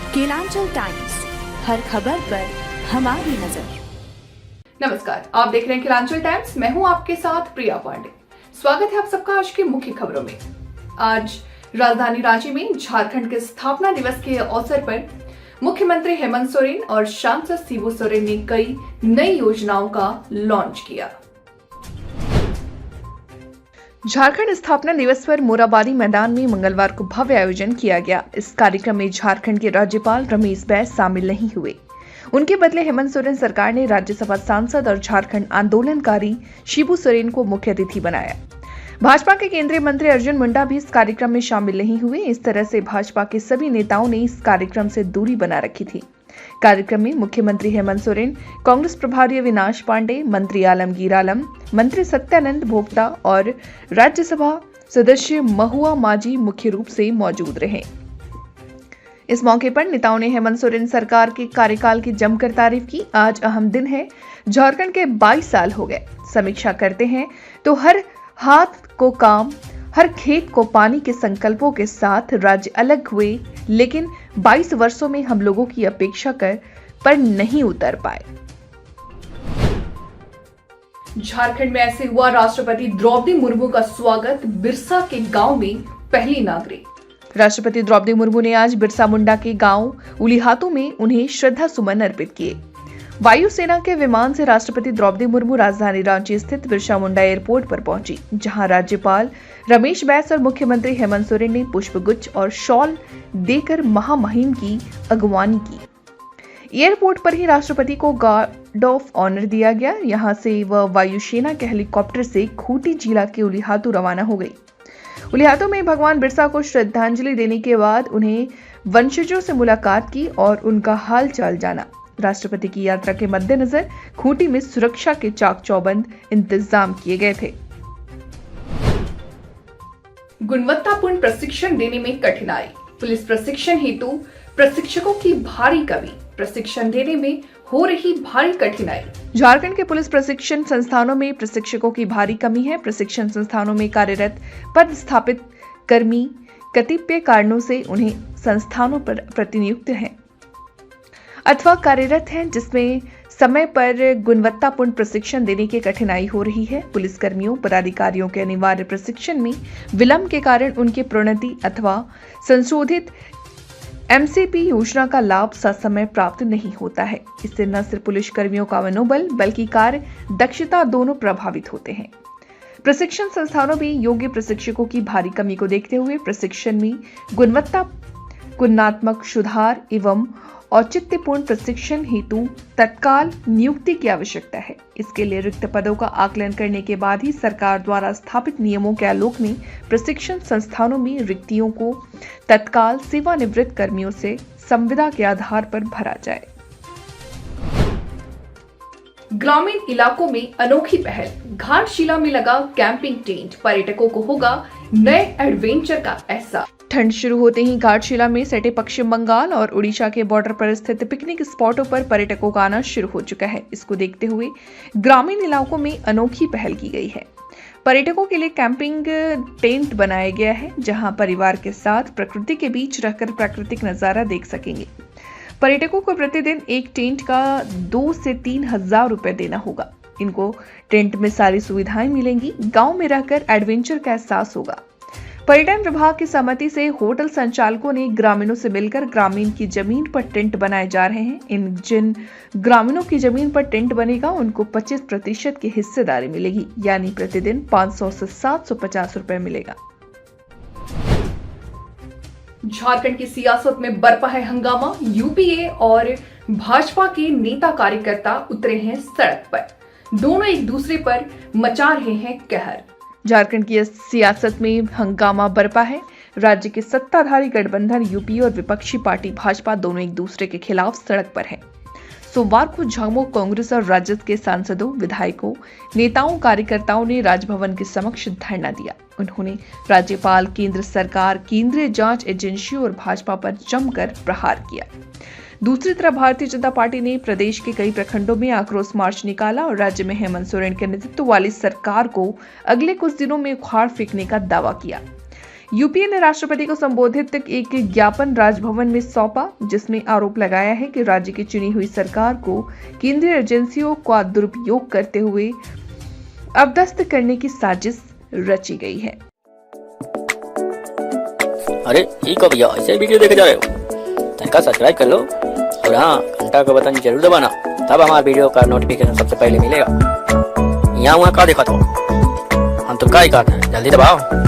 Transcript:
Kelanchal times, हर खबर पर हमारी नजर। नमस्कार, आप देख रहे हैं केलांचल टाइम्स। मैं हूं आपके साथ प्रिया पांडे। स्वागत है आप सबका आज की मुख्य खबरों में। आज राजधानी रांची में झारखंड के स्थापना दिवस के अवसर पर मुख्यमंत्री हेमंत सोरेन और सांसद शिबू सोरेन ने कई नई योजनाओं का लॉन्च किया। झारखंड स्थापना दिवस पर मोराबादी मैदान में मंगलवार को भव्य आयोजन किया गया। इस कार्यक्रम में झारखंड के राज्यपाल रमेश बैस शामिल नहीं हुए। उनके बदले हेमंत सोरेन सरकार ने राज्यसभा सांसद और झारखंड आंदोलनकारी शिबू सोरेन को मुख्य अतिथि बनाया। भाजपा के केंद्रीय मंत्री अर्जुन मुंडा भी इस कार्यक्रम में शामिल नहीं हुए। इस तरह से भाजपा के सभी नेताओं ने इस कार्यक्रम से दूरी बना रखी थी। कार्यक्रम में मुख्यमंत्री हेमंत सोरेन, कांग्रेस प्रभारी अविनाश पांडे, मंत्री आलमगीर आलम, मंत्री सत्यानंद भोक्ता और राज्यसभा सदस्य महुआ माझी मुख्य रूप से मौजूद रहे। इस मौके पर नेताओं ने हेमंत सोरेन सरकार के कार्यकाल की जमकर तारीफ की। आज अहम दिन है, झारखंड के 22 साल हो गए। समीक्षा करते हैं तो हर हाथ को काम, हर खेत को पानी के संकल्पों के साथ राज्य अलग हुए, लेकिन 22 वर्षों में हम लोगों की अपेक्षा पर नहीं उतर पाए। झारखंड में ऐसे हुआ राष्ट्रपति द्रौपदी मुर्मू का स्वागत। बिरसा के गांव में पहली नागरिक। राष्ट्रपति द्रौपदी मुर्मू ने आज बिरसा मुंडा के गांव उलीहातू में उन्हें श्रद्धा सुमन अर्पित किए। वायुसेना के विमान से राष्ट्रपति द्रौपदी मुर्मू राजधानी रांची स्थित बिरसा मुंडा एयरपोर्ट पर पहुंची, जहां राज्यपाल रमेश बैस और मुख्यमंत्री हेमंत सोरेन ने पुष्पगुच्छ और शॉल देकर महामहिम की अगवानी की। एयरपोर्ट पर ही राष्ट्रपति को गार्ड ऑफ ऑनर दिया गया। यहां से वह वायुसेना के हेलीकॉप्टर से खूंटी जिला के उलीहातू रवाना हो गई। उलीहातू में भगवान बिरसा को श्रद्धांजलि देने के बाद उन्हें वंशजों से मुलाकात की और उनका हाल चाल जाना। राष्ट्रपति की यात्रा के मद्देनजर खूंटी में सुरक्षा के चाक चौबंद इंतजाम किए गए थे। गुणवत्तापूर्ण प्रशिक्षण देने में कठिनाई। पुलिस प्रशिक्षण हेतु प्रशिक्षकों की भारी कमी। प्रशिक्षण देने में हो रही भारी कठिनाई। झारखंड के पुलिस प्रशिक्षण संस्थानों में प्रशिक्षकों की भारी कमी है। प्रशिक्षण संस्थानों में कार्यरत पदस्थापित कर्मी कतिपय कारणों से उन्हें संस्थानों पर प्रतिनियुक्त हैं अथवा कार्यरत हैं, जिसमें समय पर गुणवत्तापूर्ण प्रशिक्षण देने की कठिनाई हो रही है। पुलिसकर्मियों पदाधिकारियों के अनिवार्य प्रशिक्षण में विलंब के कारण उनकी प्रोन्नति अथवा संशोधित एमसीपी योजना का लाभ ससमय प्राप्त नहीं होता है। इससे न सिर्फ पुलिसकर्मियों का मनोबल बल्कि कार्य दक्षता दोनों प्रभावित होते हैं। प्रशिक्षण संस्थानों में योग्य प्रशिक्षकों की भारी कमी को देखते हुए प्रशिक्षण में गुणात्मक सुधार एवं औचित्यपूर्ण प्रशिक्षण हेतु तत्काल नियुक्ति की आवश्यकता है। इसके लिए रिक्त पदों का आकलन करने के बाद ही सरकार द्वारा स्थापित नियमों के आलोक में प्रशिक्षण संस्थानों में रिक्तियों को तत्काल सेवानिवृत्त कर्मियों से संविदा के आधार पर भरा जाए। ग्रामीण इलाकों में अनोखी पहल। घाटशिला में लगा कैंपिंग टेंट। पर्यटकों को होगा नए एडवेंचर का एहसास। ठंड शुरू होते ही घाटशिला में सटे पश्चिम बंगाल और उड़ीसा के बॉर्डर पर स्थित पिकनिक स्पॉटों पर पर्यटकों का आना शुरू हो चुका है। इसको देखते हुए ग्रामीण इलाकों में अनोखी पहल की गई है। पर्यटकों के लिए कैंपिंग टेंट बनाया गया है, जहां परिवार के साथ प्रकृति के बीच रहकर प्राकृतिक नजारा देख सकेंगे। पर्यटकों को प्रतिदिन एक टेंट का 2 से 3 हजार रुपए देना होगा। इनको टेंट में सारी सुविधाएं मिलेंगी। गांव में रहकर एडवेंचर का एहसास होगा। पर्यटन विभाग की सहमति से होटल संचालकों ने ग्रामीणों से मिलकर ग्रामीण की जमीन पर टेंट बनाए जा रहे हैं। जिन ग्रामीणों की जमीन पर टेंट बनेगा उनको 25% की हिस्सेदारी मिलेगी, यानी प्रतिदिन 500 से 750 रुपए मिलेगा। झारखंड की सियासत में बरपा है हंगामा। यूपीए और भाजपा के नेता कार्यकर्ता उतरे हैं सड़क पर। दोनों एक दूसरे पर मचा रहे हैं कहर। झारखंड की सियासत में हंगामा बरपा है। राज्य के सत्ताधारी गठबंधन यूपीए और विपक्षी पार्टी भाजपा दोनों एक दूसरे के खिलाफ सड़क पर हैं। सोमवार को झामुमो कांग्रेस और राजद के सांसदों, विधायकों, नेताओं, कार्यकर्ताओं ने राजभवन के समक्ष धरना दिया। उन्होंने राज्यपाल, केंद्र सरकार, केंद्रीय जांच एजेंसियों और भाजपा पर जमकर प्रहार किया। दूसरी तरफ भारतीय जनता पार्टी ने प्रदेश के कई प्रखंडों में आक्रोश मार्च निकाला और राज्य में हेमंत सोरेन के नेतृत्व वाली सरकार को अगले कुछ दिनों में उखाड़ फेंकने का दावा किया। यूपीए ने राष्ट्रपति को संबोधित एक ज्ञापन राजभवन में सौंपा, जिसमें आरोप लगाया है कि राज्य की चुनी हुई सरकार को केंद्रीय एजेंसियों का दुरुपयोग करते हुए अवदस्त करने की साजिश रची गई है। अरे ठीक हो भैया, ऐसे वीडियो देखे जा रहे हो? तनिका सब्सक्राइब कर लो और हाँ, घंटा का बटन जरूर दबाना, तब हमारा वीडियो का नोटिफिकेशन सबसे पहले मिलेगा। यहाँ वहाँ का देखा तो हम तो क्या ही कहते हैं, जल्दी दबाओ।